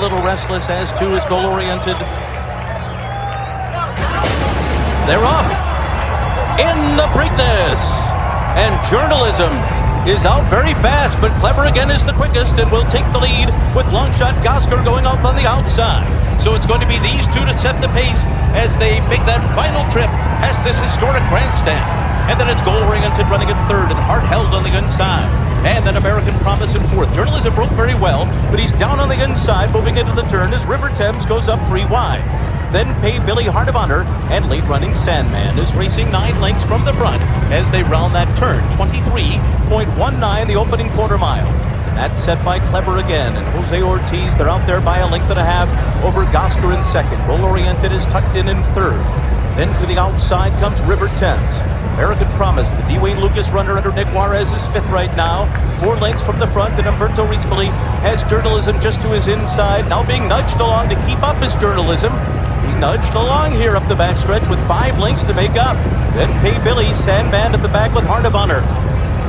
little restless, as too is goal-oriented. They're off in the Preakness. And Journalism is out very fast, but Clever again is the quickest and will take the lead with long shot Gosger going up on the outside. So it's going to be these two to set the pace as they make that final trip past this historic grandstand. And then it's goal-oriented running in third and hard held on the inside. And then American Promise in fourth. Journalism broke very well, but he's down on the inside moving into the turn as River Thames goes up 3 wide. Then Pay Billy Heart of Honor, and late-running Sandman is racing 9 lengths from the front as they round that turn. 23.19 the opening quarter mile. And that's set by Clever again, and Jose Ortiz, they're out there by 1.5 lengths over Gosger in second. Goal-oriented is tucked in third. Then to the outside comes River Thames. American Promise, the Dwayne Lucas runner under Nick Juarez, is fifth right now. 4 lengths from the front, and Umberto Rispoli has Journalism just to his inside, now being nudged along to keep up his Journalism. He nudged along here up the backstretch with 5 lengths to make up. Then Pay Billy, Sandman at the back with Heart of Honor.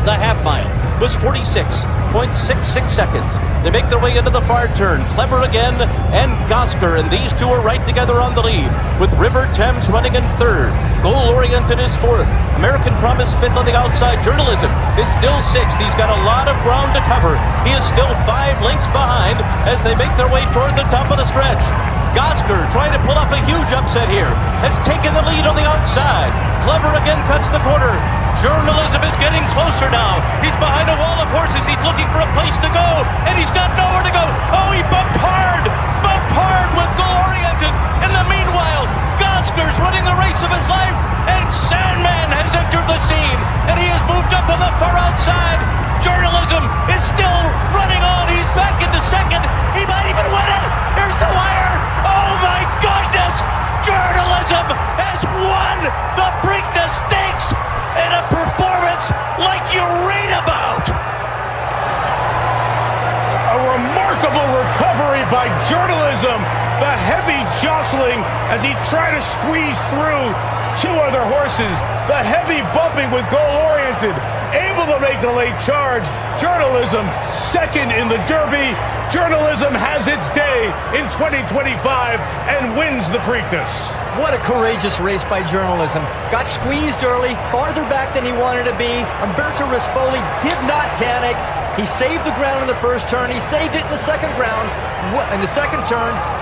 The half mile was 46.66 seconds. They make their way into the far turn. Clever again and Gosger, and these two are right together on the lead, with River Thames running in third. Goal-oriented is fourth. American Promise fifth on the outside. Journalism is still sixth. He's got a lot of ground to cover. He is still 5 lengths behind as they make their way toward the top of the stretch. Gosger, trying to pull off a huge upset here, has taken the lead on the outside. Clever again cuts the corner. Journalism is getting closer now. He's behind a wall of horses. He's looking for a place to go, and he's got nowhere to go. Oh, he bumped hard with goal-oriented. In the meanwhile, Gosger's running the race of his life, and Sandman has entered the scene, and he has moved up on the far outside. Journalism is still running on. He's back into second. He might even win it. Here's the wire. Oh, my goodness. Journalism has won the Preakness Stakes in a performance like you read about. A remarkable recovery by Journalism. The heavy jostling as he tried to squeeze through 2 other horses. The heavy bumping with goal-oriented. Able to make the late charge. Journalism second in the Derby. Journalism has its day in 2025 and wins the Preakness. What a courageous race by Journalism. Got squeezed early, farther back than he wanted to be. Umberto Rispoli did not panic. He saved the ground in the first turn. He saved it in the second turn.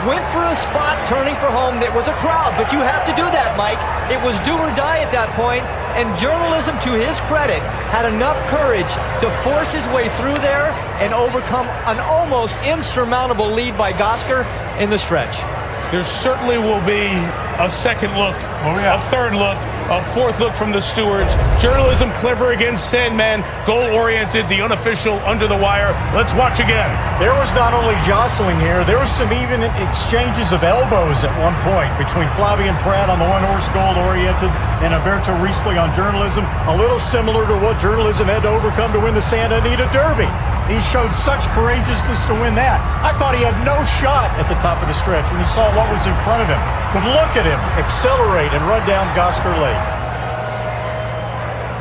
Went for a spot, turning for home. It was a crowd, but you have to do that, Mike. It was do or die at that point. And Journalism, to his credit, had enough courage to force his way through there and overcome an almost insurmountable lead by Gosger in the stretch. There certainly will be a second look, a third look, a fourth look from the stewards. Journalism, Clever against Sandman, goal-oriented, the unofficial under the wire. Let's watch again. There was not only jostling here, there was some even exchanges of elbows at one point between Flavien Prat on the one-horse goal-oriented and Umberto Rispoli on Journalism, a little similar to what Journalism had to overcome to win the Santa Anita Derby. He showed such courageousness to win that. I thought he had no shot at the top of the stretch when he saw what was in front of him. But look at him accelerate and run down Gosger late.